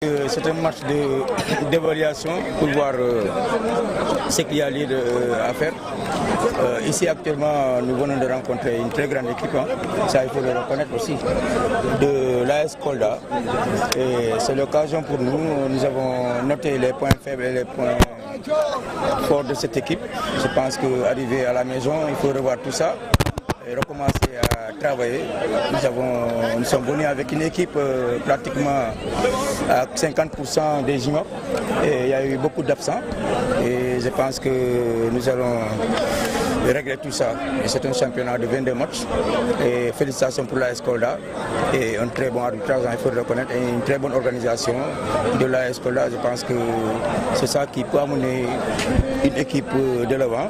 C'est un match d'évaluation pour voir ce qu'il y a lieu à faire. Ici actuellement, nous venons de rencontrer une très grande équipe, ça il faut le reconnaître aussi, de l'AS Kolda. C'est l'occasion pour nous, nous avons noté les points faibles et les points forts de cette équipe. Je pense qu'arriver à la maison, il faut revoir tout ça et recommencer à travailler. Nous sommes venus avec une équipe pratiquement à 50% des juniors et il y a eu beaucoup d'absents et je pense que nous allons régler tout ça. C'est un championnat de 22 matchs et félicitations pour l'AS Kolda et un très bon arbitrage, il faut le reconnaître, et une très bonne organisation de l'AS Kolda. Je pense que c'est ça qui peut amener une équipe de l'avant.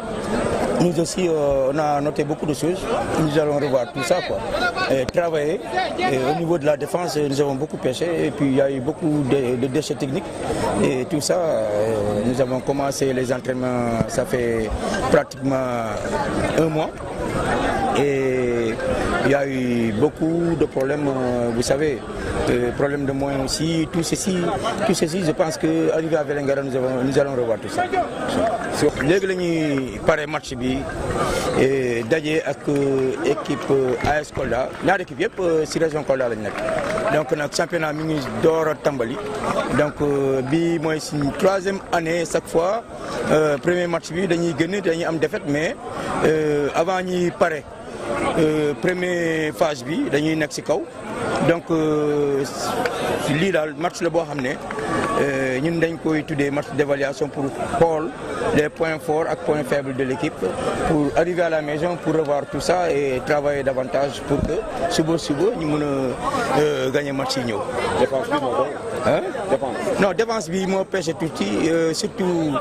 Nous aussi, on a noté beaucoup de choses. Nous allons revoir tout ça, et travailler. Et au niveau de la défense, nous avons beaucoup pêché. Et puis, il y a eu beaucoup de déchets techniques. Et tout ça, nous avons commencé les entraînements, ça fait pratiquement un mois. Et il y a eu beaucoup de problèmes, vous savez, problèmes de moyens aussi, tout ceci, je pense qu'arrivé à Vélingara, nous allons revoir tout ça. Léegi la ñuy pare match bi daje ak équipe AS Kolda ñaari équipe yëpp ci région Kolda lañ nekk donc nag championnat mi ngi door a tàmbali donc bi mooy suñu 3e année chaque fois premier match bi dañuy am défaite mais avant ñuy pare première phase bi dañuy nekk ci kaw donc lii daal match la boo xam ne ñun dañ koy tuddee match d'évaluation pour xool les points forts et points faibles de l'équipe pour arriver à la maison pour revoir tout ça et travailler davantage pour que suba ñu mën a gagner match yi ñëw. Défense bi moo doon. Non, défense bi moo pêché tuuti surtout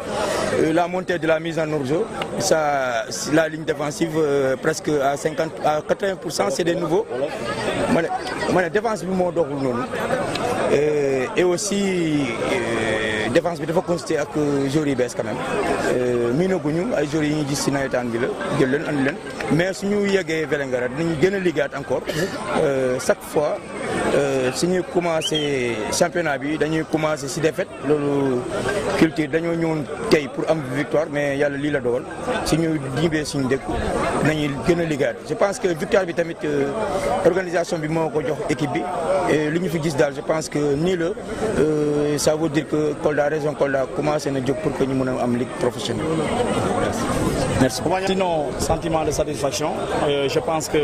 la montée de la mise en hors-jeu. Ça, la ligne défensive presque à 80% c'est des nouveaux. Ma ne défense bi moo doxul noonu et aussi défense bi dafa constaté ak joueurs yi bees quand même miinaguñu ay joueurs yi ñuy gis ci nawetaan bi la jël leen andi leen mais suñu yeggee Vélingara dinañu gën a liggéeyaat encore chaque fois suñuy commencé championnat bi dañuy commencé ci défaite loolu culture dañoo ñëwoon tey pour am victoire mais yàlla lii la dogal suñu ñibbee suñu dëkk dinañuy gën a liggéeyaat. Je pense que victoire bi tamit organisation bi moo ko jox équipe bi et li ñu fi gis daal je pense que nii la ça veut dire que Kolda région Kolda commencé na jóg pour que ñu mën a am ligue professionnelle. Merci. Sinon, sentiment de satisfaction. Je pense que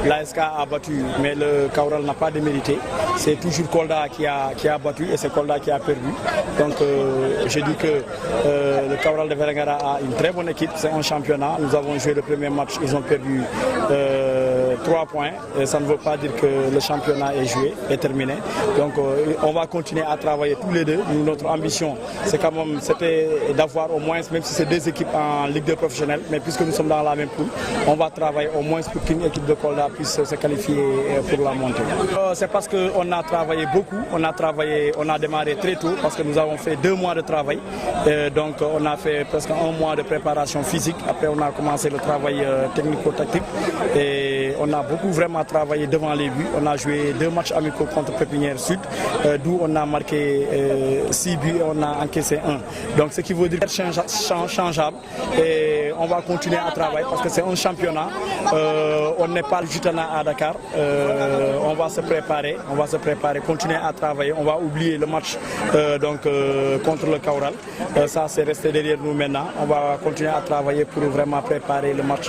l'ASK a battu, mais le Kaural n'a pas démérité. C'est toujours Kolda qui a battu et c'est Kolda qui a perdu. Donc, je dis que le Kaural de Vélingara a une très bonne équipe. C'est un championnat. Nous avons joué le premier match. Ils ont perdu 3 points. Et ça ne veut pas dire que le championnat est joué, est terminé. Donc, on va continuer à travailler tous les deux. Notre ambition, c'est quand même, c'était d'avoir au moins, même si c'est 2 équipes en Ligue 2 professionnelle, mais puisque nous sommes dans la même poule, on va travailler au moins pour qu'une équipe de Kolda puisse se qualifier pour la montée. C'est parce qu'on a travaillé beaucoup, on a démarré très tôt parce que nous avons fait 2 mois de travail. Donc on a fait presque 1 mois de préparation physique. Après on a commencé le travail technico-tactique et on a beaucoup vraiment travaillé devant les buts. On a joué 2 matchs amicaux contre Pépinière Sud, d'où on a marqué 6 buts et on a encaissé 1. Donc ce qui veut dire changeable. Et on va continuer à travailler parce que c'est un championnat. On n'est pas le Jutana à Dakar. On va se préparer, continuer à travailler. On va oublier le match contre le Kaural. Ça c'est resté derrière nous maintenant. On va continuer à travailler pour vraiment préparer le match.